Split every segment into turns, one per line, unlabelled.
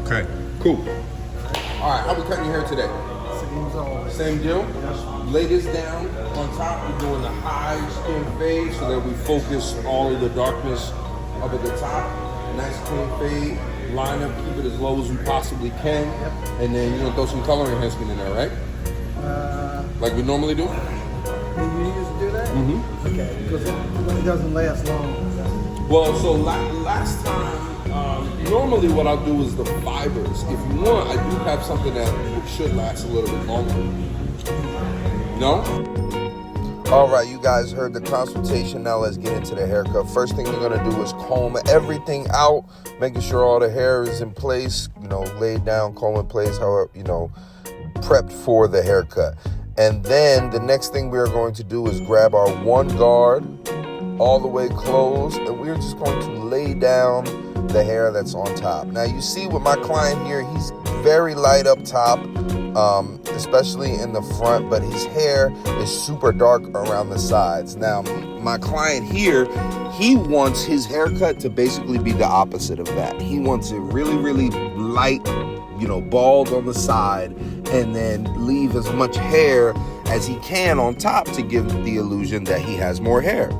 Okay, cool. All right, how we cutting your hair today? Same deal? Lay this down on top. We're doing the high skin fade so that we focus all of the darkness up at the top. Nice clean fade. Line up, keep it as low as we possibly can. And then you're gonna throw some color enhancement in there, right? Like we normally do?
You used to do that?
Mm-hmm.
Okay, because it doesn't last long.
Well, so last time, normally what I'll do is the fibers. If you want, I do have something that should last a little bit longer. No? All right, you guys heard the consultation. Now let's get into the haircut. First thing we're gonna do is comb everything out, making sure all the hair is in place, laid down, comb in place, however, prepped for the haircut. And then the next thing we are going to do is grab our one guard all the way closed, and we're just going to lay down the hair that's on top. Now you see with my client here, he's very light up top, especially in the front, but his hair is super dark around the sides. Now my client here, he wants his haircut to basically be the opposite of that. He wants it really, really light, bald on the side, and then leave as much hair as he can on top to give the illusion that he has more hair.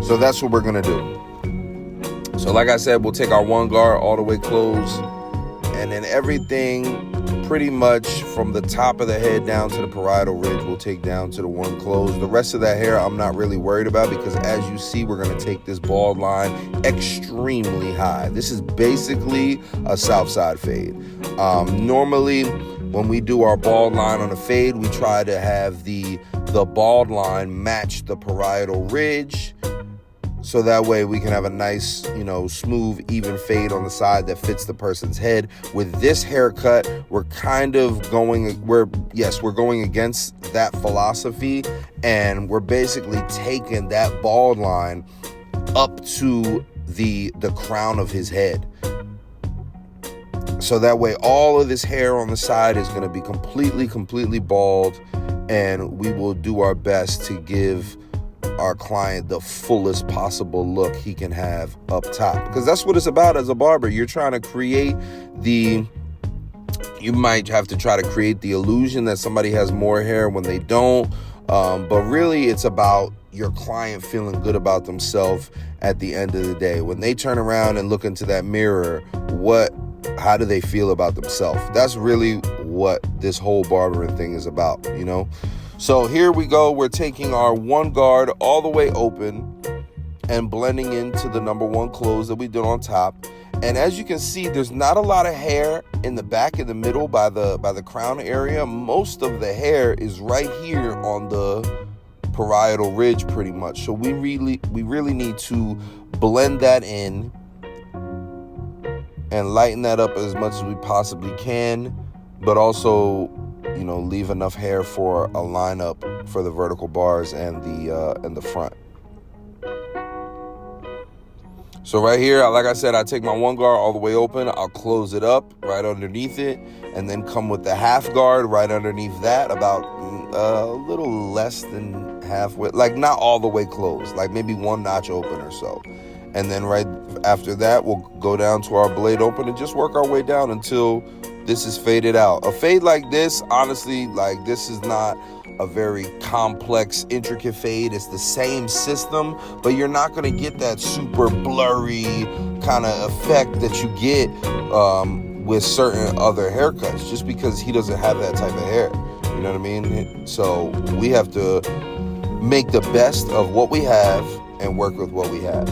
So that's what we're gonna do. So like I said, we'll take our one guard all the way closed, and then everything pretty much from the top of the head down to the parietal ridge we'll take down to the one closed. The rest of that hair I'm not really worried about, because as you see, we're gonna take this bald line extremely high. This is basically a Southside fade. Normally when we do our bald line on a fade, we try to have the bald line match the parietal ridge, so that way we can have a nice, smooth, even fade on the side that fits the person's head. With this haircut, we're going against that philosophy, and we're basically taking that bald line up to the crown of his head. So that way all of this hair on the side is going to be completely bald, and we will do our best to give our client the fullest possible look he can have up top, because that's what it's about as a barber. You're trying to create you might have to try to create the illusion that somebody has more hair when they don't, but really it's about your client feeling good about themselves at the end of the day. When they turn around and look into that mirror, how do they feel about themselves? That's really what this whole barbering thing is about, So here we go. We're taking our one guard all the way open and blending into the number one close that we did on top. And as you can see, there's not a lot of hair in the back, in the middle by the crown area. Most of the hair is right here on the parietal ridge pretty much. So we really need to blend that in and lighten that up as much as we possibly can, but also leave enough hair for a lineup for the vertical bars and the front. So right here, like I said, I take my one guard all the way open. I'll close it up right underneath it, and then come with the half guard right underneath that, about a little less than halfway, like not all the way closed, like maybe one notch open or so. And then right after that, we'll go down to our blade open and just work our way down until this is faded out. A fade like this, honestly, this is not a very complex, intricate fade. It's the same system, but you're not going to get that super blurry kind of effect that you get with certain other haircuts, just because he doesn't have that type of hair. You know what I mean? So we have to make the best of what we have and work with what we have.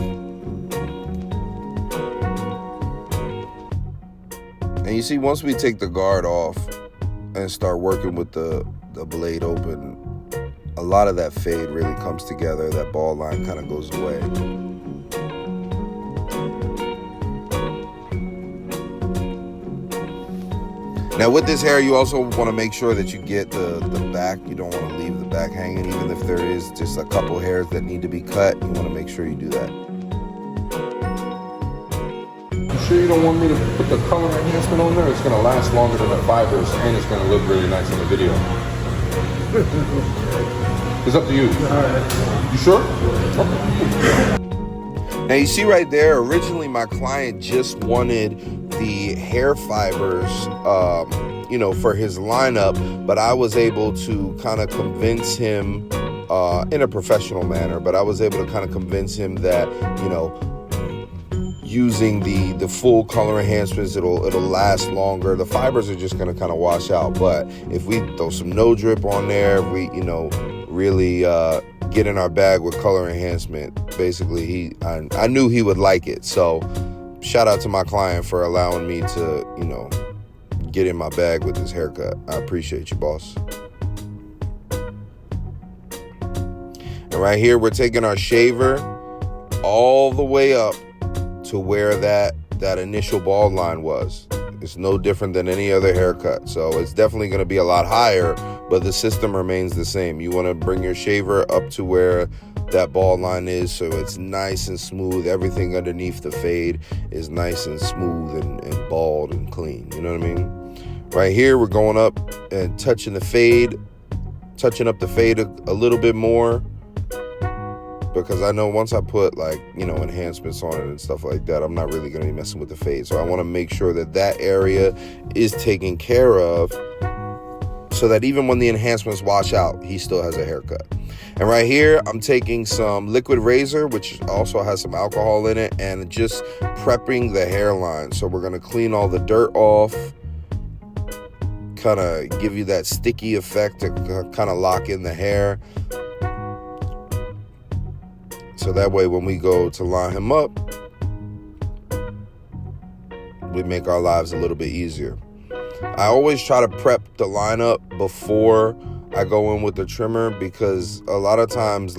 And you see, once we take the guard off and start working with the blade open, a lot of that fade really comes together. That bald line kind of goes away. Now with this hair, you also want to make sure that you get the back. You don't want to leave the back hanging, even if there is just a couple hairs that need to be cut. You want to make sure you do that. Sure you don't want me to put the color enhancement on there? It's going to last longer than the fibers, and it's going to look really nice in the video. It's up to you. You sure? Okay. Now you see right there, originally my client just wanted
the hair fibers, for his lineup, but I was able to kind of convince him in a professional manner, but I was able to kind of convince him that, using the full color enhancements, it'll last longer. The fibers are just going to kind of wash out, but if we throw some no drip on there, we really get in our bag with color enhancement, basically I knew he would like it. So shout out to my client for allowing me to get in my bag with this haircut. I appreciate you, boss. And right here we're taking our shaver all the way up to where that initial bald line was. It's no different than any other haircut. So it's definitely going to be a lot higher, but the system remains the same. You want to bring your shaver up to where that bald line is, so it's nice and smooth. Everything underneath the fade is nice and smooth and bald and clean. You know what I mean? Right here, we're going up and touching up the fade a little bit more, because I know once I put enhancements on it and stuff like that, I'm not really going to be messing with the fade. So I want to make sure that area is taken care of, so that even when the enhancements wash out, he still has a haircut. And right here, I'm taking some liquid razor, which also has some alcohol in it, and just prepping the hairline. So we're going to clean all the dirt off, kind of give you that sticky effect to kind of lock in the hair. So that way, when we go to line him up, we make our lives a little bit easier. I always try to prep the lineup before I go in with the trimmer, because a lot of times,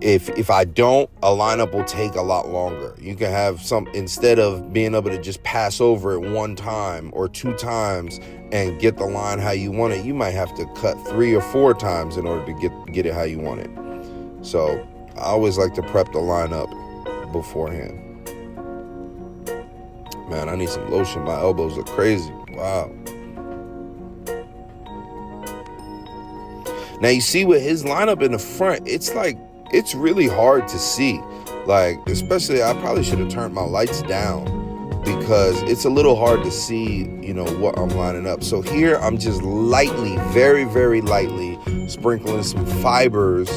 if I don't, a lineup will take a lot longer. You can have instead of being able to just pass over it one time or two times and get the line how you want it, you might have to cut 3 or 4 times in order to get it how you want it. So I always like to prep the lineup beforehand. Man, I need some lotion. My elbows look crazy. Wow. Now you see with his lineup in the front, it's really hard to see. Especially, I probably should have turned my lights down, because it's a little hard to see, what I'm lining up. So here I'm just lightly, very, very lightly sprinkling some fibers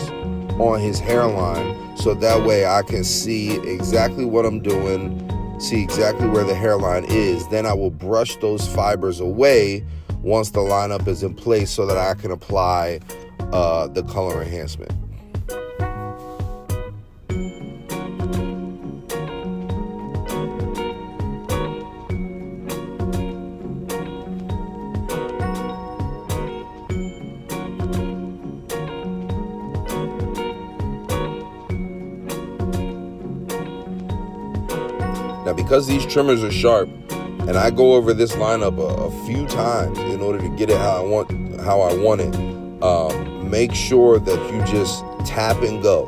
on his hairline, so that way I can see exactly what I'm doing, see exactly where the hairline is. Then I will brush those fibers away once the lineup is in place, so that I can apply the color enhancement. Now, because these trimmers are sharp, and I go over this lineup a few times in order to get it how I want it, make sure that you just tap and go.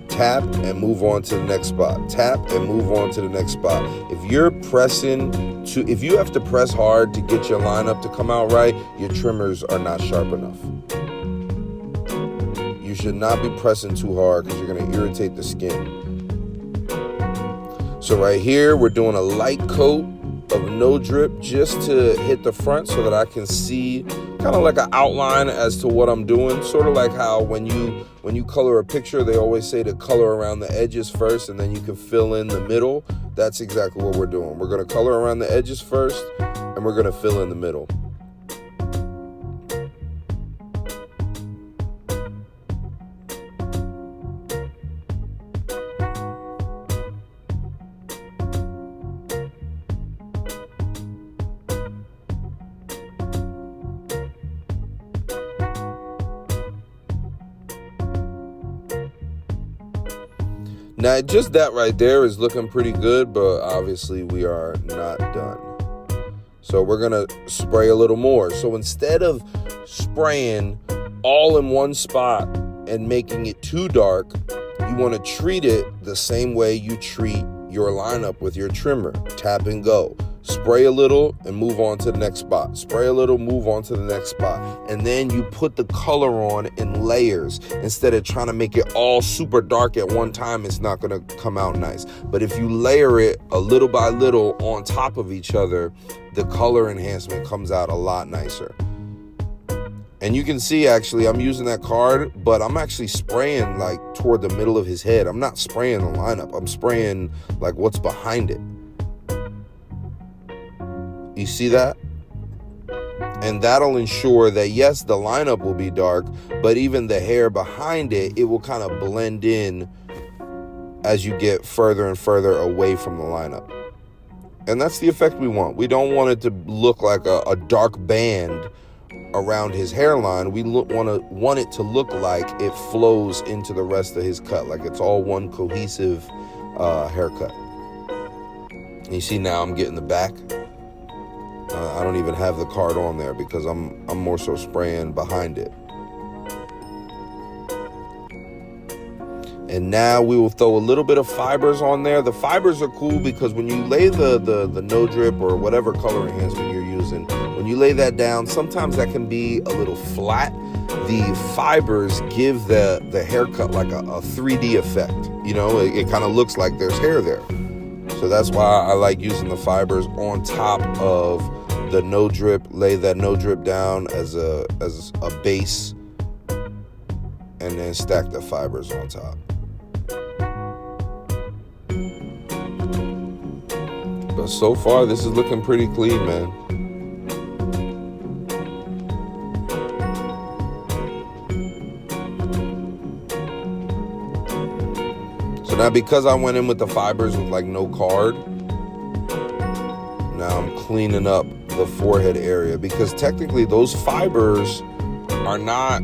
Tap and move on to the next spot. Tap and move on to the next spot. If you have to press hard to get your lineup to come out right, your trimmers are not sharp enough. You should not be pressing too hard, because you're going to irritate the skin. So right here, we're doing a light coat of no drip just to hit the front, so that I can see kind of like an outline as to what I'm doing. Sort of like how when you color a picture, they always say to color around the edges first, and then you can fill in the middle. That's exactly what we're doing. We're going to color around the edges first, and we're going to fill in the middle. Now, just that right there is looking pretty good, but obviously we are not done. So we're going to spray a little more. So instead of spraying all in one spot and making it too dark, you want to treat it the same way you treat your lineup with your trimmer. Tap and go. Spray a little and move on to the next spot. Spray a little, move on to the next spot. And then you put the color on in layers. Instead of trying to make it all super dark at one time, it's not going to come out nice. But if you layer it a little by little on top of each other, the color enhancement comes out a lot nicer. And you can see, actually, I'm using that card, but I'm actually spraying like toward the middle of his head. I'm not spraying the lineup. I'm spraying like what's behind it. You see that? And that'll ensure that, yes, the lineup will be dark, but even the hair behind it, it will kind of blend in as you get further and further away from the lineup. And that's the effect we want. We don't want it to look like a dark band around his hairline. We want it to look like it flows into the rest of his cut, like it's all one cohesive haircut. And you see now I'm getting the back. I don't even have the card on there because I'm more so spraying behind it. And now we will throw a little bit of fibers on there. The fibers are cool because when you lay the no drip or whatever color enhancement you're using, when you lay that down, sometimes that can be a little flat. The fibers give the haircut like a 3D effect. You know, it kind of looks like there's hair there. So that's why I like using the fibers on top of the no drip. Lay that no drip down as a base, and then stack the fibers on top. But so far, this is looking pretty clean, man. So now, because I went in with the fibers with like no card, now I'm cleaning up the forehead area, because technically those fibers are not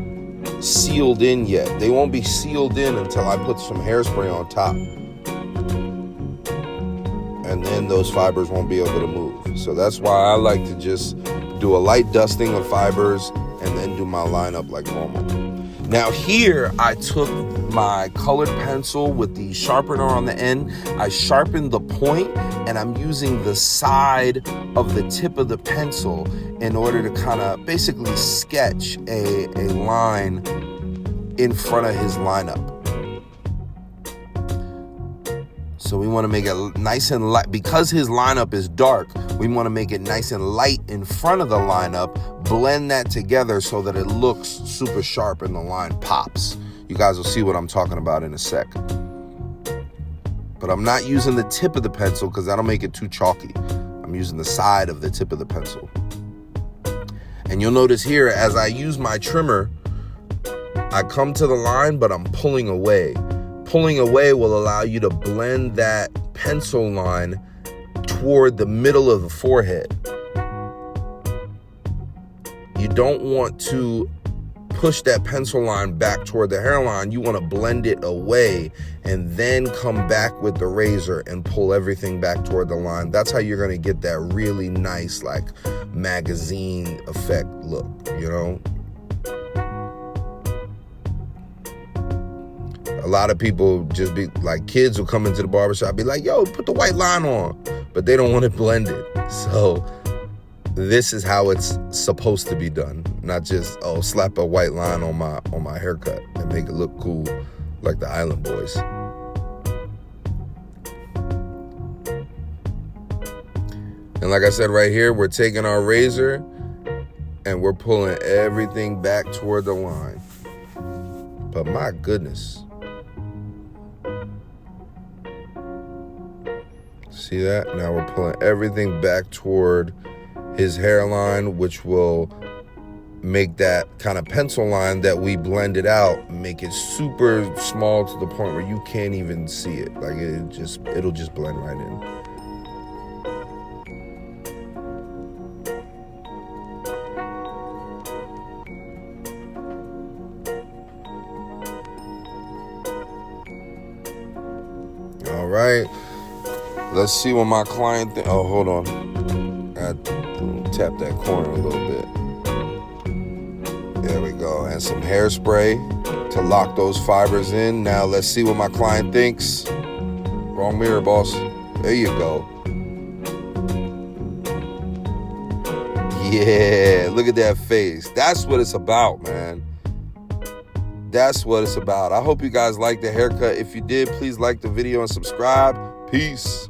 sealed in yet. They won't be sealed in until I put some hairspray on top. And then those fibers won't be able to move. So that's why I like to just do a light dusting of fibers and then do my lineup like normal. Now here, I took my colored pencil with the sharpener on the end. I sharpened the point, and I'm using the side of the tip of the pencil in order to kind of basically sketch a line in front of his lineup. So we want to make it nice and light. Because his lineup is dark, we want to make it nice and light in front of the lineup, blend that together so that it looks super sharp and the line pops. You guys will see what I'm talking about in a sec. But I'm not using the tip of the pencil because that'll make it too chalky. I'm using the side of the tip of the pencil. And you'll notice here, as I use my trimmer, I come to the line, but I'm pulling away. Pulling away will allow you to blend that pencil line toward the middle of the forehead. You don't want to push that pencil line back toward the hairline. You want to blend it away and then come back with the razor and pull everything back toward the line. That's how you're going to get that really nice, like, magazine effect look, you know? A lot of people just be like, kids will come into the barbershop, be like, yo, put the white line on, but they don't want it blended. So this is how it's supposed to be done. Not just, oh, slap a white line on my haircut and make it look cool like the Island Boys. And like I said right here, we're taking our razor and we're pulling everything back toward the line. But my goodness. See that? Now we're pulling everything back toward his hairline, which will make that kind of pencil line that we blended out, make it super small to the point where you can't even see it. Like it'll just blend right in. All right. Let's see what my client thinks. Oh, hold on. I tap that corner a little bit. There we go. And some hairspray to lock those fibers in. Now let's see what my client thinks. Wrong mirror, boss. There you go. Yeah, look at that face. That's what it's about, man. That's what it's about. I hope you guys liked the haircut. If you did, please like the video and subscribe. Peace.